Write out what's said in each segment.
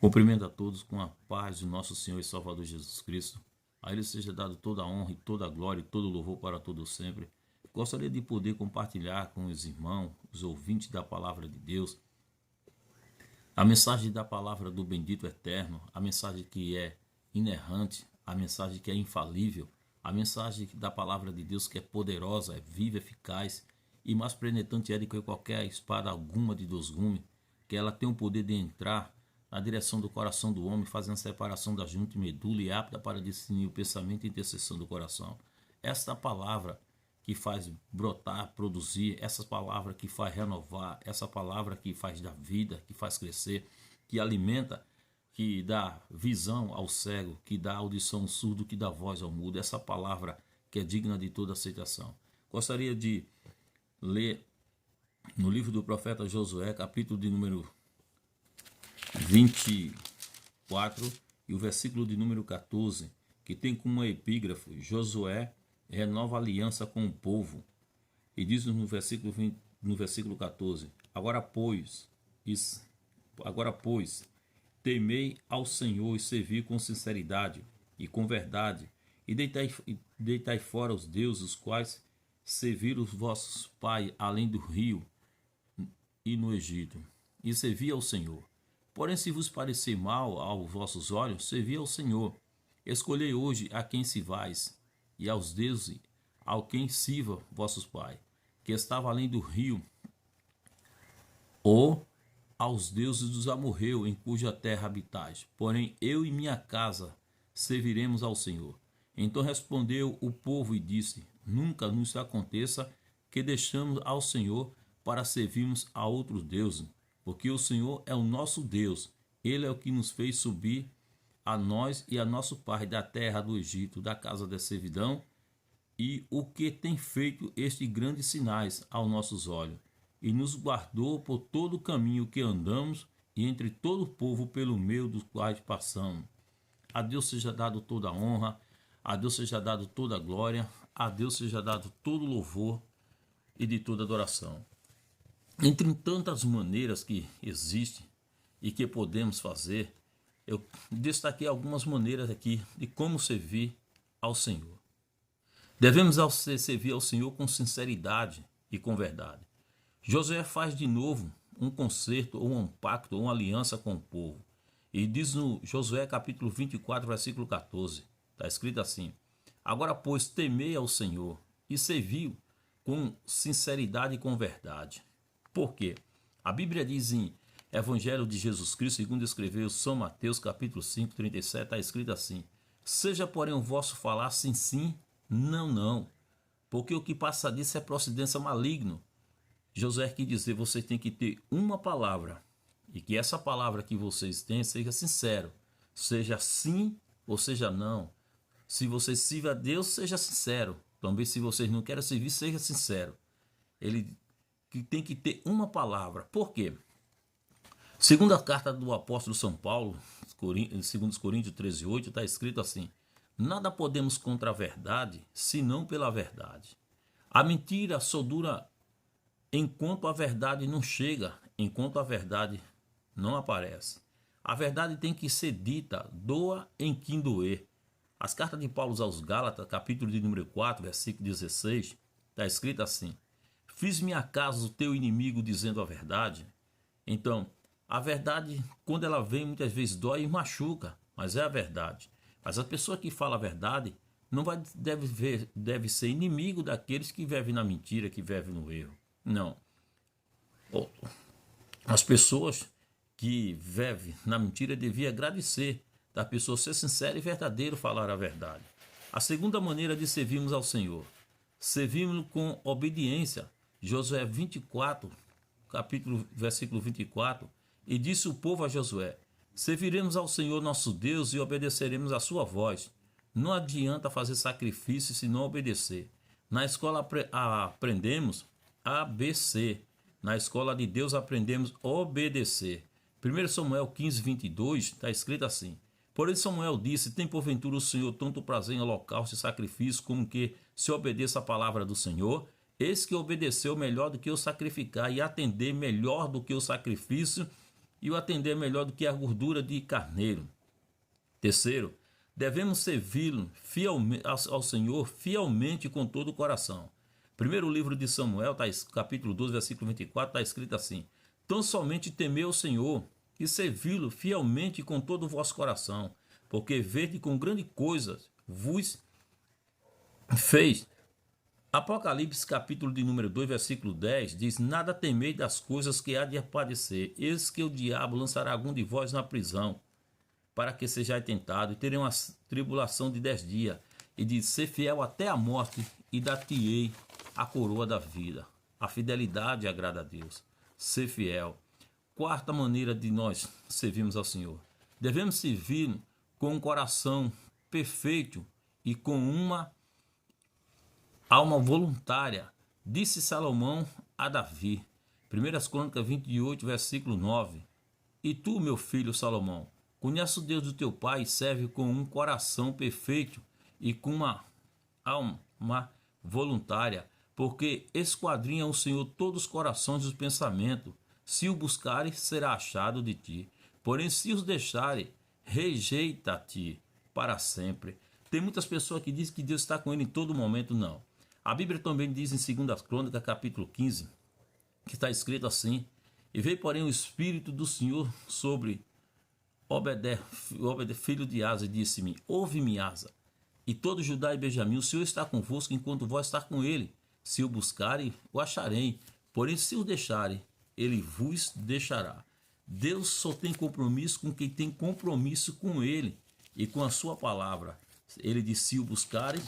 Cumprimento a todos com a paz do nosso Senhor e Salvador Jesus Cristo. A Ele seja dado toda a honra e toda a glória e todo o louvor para todo sempre. Gostaria de poder compartilhar com os irmãos, os ouvintes da Palavra de Deus, a mensagem da Palavra do Bendito Eterno, a mensagem que é inerrante, a mensagem que é infalível, a mensagem da Palavra de Deus que é poderosa, é viva, eficaz e mais penetrante é do que qualquer espada alguma de 2 gumes, que ela tem o poder de entrar na direção do coração do homem, fazendo separação da junta e medula e apta para discernir o pensamento e intercessão do coração. Esta palavra que faz brotar, produzir, essa palavra que faz renovar, essa palavra que faz dar vida, que faz crescer, que alimenta, que dá visão ao cego, que dá audição ao surdo, que dá voz ao mudo, essa palavra que é digna de toda aceitação. Gostaria de ler no livro do profeta Josué, capítulo de número 24 e o versículo de número 14, que tem como epígrafe: Josué renova aliança com o povo. E diz no versículo 14: Agora pois, temei ao Senhor e servi com sinceridade e com verdade, e deitai fora os deuses, os quais serviram os vossos pais além do rio e no Egito, e servi ao Senhor. Porém, se vos parecer mal aos vossos olhos, servi ao Senhor. Escolhei hoje a quem sirvais, e aos deuses ao quem sirva vossos pais, que estava além do rio, ou aos deuses dos amorreus, em cuja terra habitais. Porém, eu e minha casa serviremos ao Senhor. Então respondeu o povo e disse: Nunca nos aconteça que deixamos ao Senhor para servirmos a outros deuses, porque o Senhor é o nosso Deus. Ele é o que nos fez subir a nós e a nosso pai da terra do Egito, da casa da servidão, e o que tem feito estes grandes sinais aos nossos olhos, e nos guardou por todo o caminho que andamos e entre todo o povo pelo meio dos quais passamos. A Deus seja dado toda a honra, a Deus seja dado toda a glória, a Deus seja dado todo o louvor e de toda adoração. Entre tantas maneiras que existem e que podemos fazer, eu destaquei algumas maneiras aqui de como servir ao Senhor. Devemos servir ao Senhor com sinceridade e com verdade. Josué faz de novo um concerto ou um pacto ou uma aliança com o povo. E diz no Josué capítulo 24, versículo 14, está escrito assim: Agora, pois, temei ao Senhor e serviu com sinceridade e com verdade. Por quê? A Bíblia diz em Evangelho de Jesus Cristo, segundo escreveu São Mateus, capítulo 5, 37, está escrito assim: Seja, porém, o vosso falar sim, sim, não, não, porque o que passa disso é procedência maligno. Josué quis dizer: você tem que ter uma palavra, e que essa palavra que vocês têm seja sincero, seja sim ou seja não. Se você sirve a Deus, seja sincero. Também, se vocês não querem servir, seja sincero. Ele tem que ter uma palavra. Por quê? Segunda carta do apóstolo São Paulo, segundo os Coríntios 13:8, está escrito assim: Nada podemos contra a verdade, senão pela verdade. A mentira só dura enquanto a verdade não chega, enquanto a verdade não aparece. A verdade tem que ser dita, doa em quem doer. As cartas de Paulo aos Gálatas, capítulo de número 4, versículo 16, está escrito assim: Fiz-me acaso o teu inimigo dizendo a verdade? Então, a verdade, quando ela vem, muitas vezes dói e machuca, mas é a verdade. Mas a pessoa que fala a verdade não deve ser inimigo daqueles que vivem na mentira, que vivem no erro. Não. As pessoas que vivem na mentira deviam agradecer da pessoa ser sincera e verdadeiro, falar a verdade. A segunda maneira de servirmos ao Senhor: servimos com obediência. Josué 24, versículo 24, e disse o povo a Josué: Serviremos ao Senhor nosso Deus e obedeceremos a sua voz. Não adianta fazer sacrifício se não obedecer. Na escola aprendemos ABC. Na escola de Deus aprendemos obedecer. 1 Samuel 15, 22, está escrito assim: Porém Samuel disse: Tem porventura o Senhor tanto prazer em holocausto e sacrifício, como que se obedeça a palavra do Senhor? Eis que obedeceu melhor do que o sacrificar, e atender melhor do que o sacrifício, e o atender é melhor do que a gordura de carneiro. Terceiro, devemos servi-lo ao Senhor fielmente com todo o coração. Primeiro livro de Samuel, capítulo 12, versículo 24, está escrito assim: tão somente temei o Senhor e servi-lo fielmente com todo o vosso coração, porque vede com grande coisa vos fez. Apocalipse, capítulo de número 2, versículo 10, diz: nada temei das coisas que há de aparecer, eis que o diabo lançará algum de vós na prisão, para que sejais tentado, e terei uma tribulação de 10 dias, e de ser fiel até a morte, e dar-te-ei a coroa da vida. A fidelidade agrada a Deus. Ser fiel. Quarta maneira de nós servirmos ao Senhor. Devemos servir com um coração perfeito e com uma alma voluntária. Disse Salomão a Davi. 1 Crônicas 28, versículo 9. E tu, meu filho Salomão, conhece o Deus do teu pai e serve com um coração perfeito e com uma alma voluntária, porque esquadrinha o Senhor todos os corações e os pensamentos. Se o buscares, será achado de ti. Porém, se os deixares, rejeita-te para sempre. Tem muitas pessoas que dizem que Deus está com ele em todo momento. Não. A Bíblia também diz em 2 Crônicas, capítulo 15, que está escrito assim: e veio, porém, o Espírito do Senhor sobre Obed, filho de Asa, e disse-me: ouve-me, Asa, e todo Judá e Benjamim, o Senhor está convosco enquanto vós está com ele. Se o buscarem, o acharei. Porém, se o deixarem, ele vos deixará. Deus só tem compromisso com quem tem compromisso com ele e com a sua palavra. Ele disse: se o buscarem,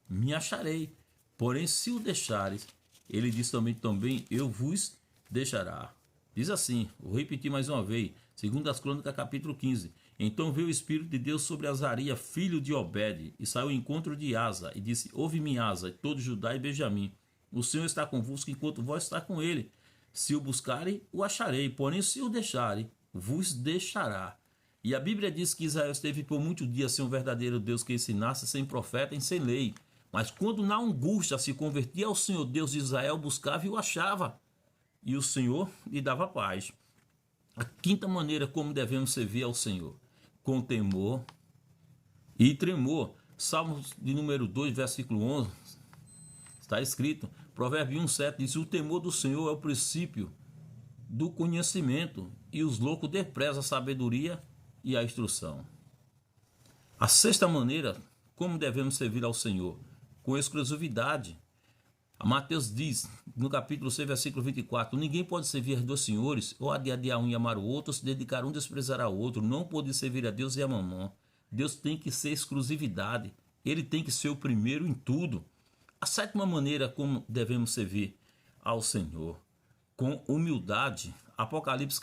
me acharei. Porém, se o deixares, ele diz também eu vos deixará. Diz assim, vou repetir mais uma vez, 2 Crônicas, capítulo 15. Então veio o Espírito de Deus sobre Azarias, filho de Obed, e saiu ao encontro de Asa, e disse: ouve-me, Asa, e todo Judá e Benjamim. O Senhor está convosco enquanto vós está com ele. Se o buscarem, o acharei. Porém, se o deixarem, vos deixará. E a Bíblia diz que Israel esteve por muitos dias sem um verdadeiro Deus que ensinasse, sem profeta e sem lei. Mas quando na angústia se convertia ao Senhor Deus de Israel, buscava e o achava. E o Senhor lhe dava paz. A quinta maneira como devemos servir ao Senhor: com temor e tremor. Salmos de número 2, versículo 11, está escrito, Provérbio 1,7 diz: o temor do Senhor é o princípio do conhecimento, e os loucos desprezam a sabedoria e a instrução. A sexta maneira como devemos servir ao Senhor: com exclusividade. Mateus diz, no capítulo 6, versículo 24, ninguém pode servir a dois senhores, ou adiar um e amar o outro, ou se dedicar a um desprezar o outro. Não pode servir a Deus e a mamão. Deus tem que ser exclusividade. Ele tem que ser o primeiro em tudo. A sétima maneira como devemos servir ao Senhor: com humildade. Apocalipse,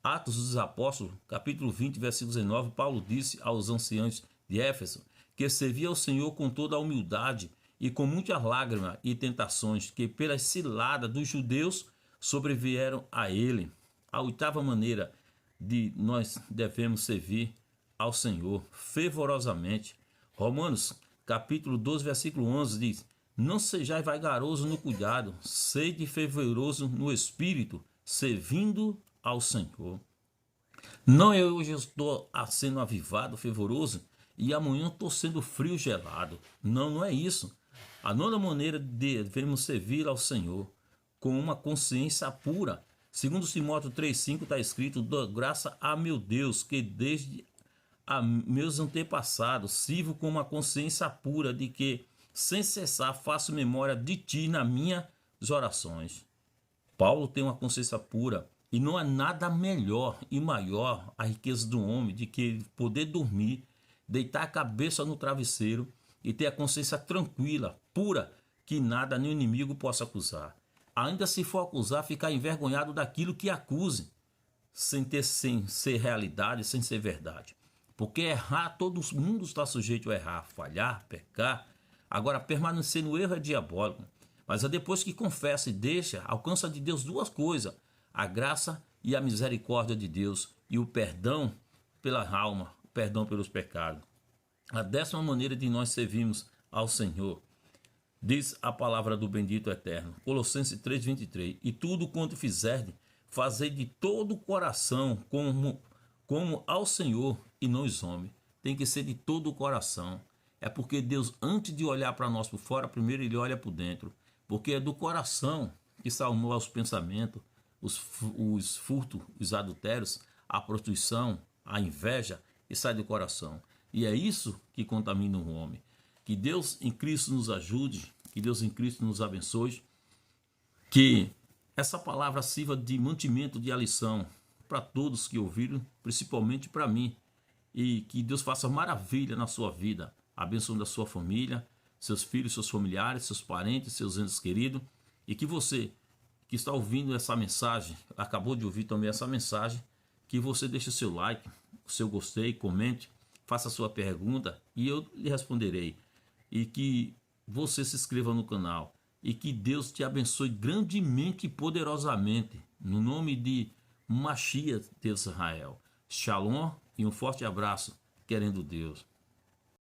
Atos dos Apóstolos, capítulo 20, versículo 19, Paulo disse aos anciãos de Éfeso que servia ao Senhor com toda a humildade e com muitas lágrimas e tentações que pelas ciladas dos judeus sobrevieram a ele. A oitava maneira de nós devemos servir ao Senhor: fervorosamente. Romanos capítulo 12, versículo 11 diz: não sejais vagaroso no cuidado, sede fervoroso no espírito, servindo ao Senhor. Não eu hoje estou sendo avivado, fervoroso, e amanhã estou sendo frio, gelado. Não, não é isso. A nona maneira devemos servir ao Senhor: com uma consciência pura. Segundo Timóteo 3,5 está escrito: dou graça a meu Deus, que desde a meus antepassados sirvo com uma consciência pura, de que sem cessar faço memória de ti nas minhas orações. Paulo tem uma consciência pura, e não há nada melhor e maior a riqueza do homem de que poder dormir, deitar a cabeça no travesseiro e ter a consciência tranquila, pura, que nada nem o inimigo possa acusar. Ainda se for acusar, ficar envergonhado daquilo que acuse, sem ser realidade, sem ser verdade. Porque errar, todo mundo está sujeito a errar, falhar, pecar. Agora, permanecer no erro é diabólico. Mas é depois que confessa e deixa, alcança de Deus duas coisas: a graça e a misericórdia de Deus, e o perdão pela alma, o perdão pelos pecados. A 10ª maneira de nós servirmos ao Senhor, diz a palavra do bendito eterno, Colossenses 3,23, e tudo quanto fizerdes, fazer de todo o coração como ao Senhor e não os homens. Tem que ser de todo o coração. É porque Deus, antes de olhar para nós por fora, primeiro ele olha por dentro. Porque é do coração que saem os pensamentos, os furtos, os adultérios, a prostituição, a inveja, e sai do coração. E é isso que contamina o homem. Que Deus em Cristo nos ajude, que Deus em Cristo nos abençoe, que essa palavra sirva de mantimento, de lição para todos que ouviram, principalmente para mim, e que Deus faça maravilha na sua vida, a bênção da sua família, seus filhos, seus familiares, seus parentes, seus entes queridos, e que você que está ouvindo essa mensagem, acabou de ouvir também essa mensagem, que você deixe o seu like, o seu gostei, comente, faça a sua pergunta e eu lhe responderei. E que você se inscreva no canal e que Deus te abençoe grandemente e poderosamente, no nome de Mashiach de Israel. Shalom e um forte abraço, querendo Deus.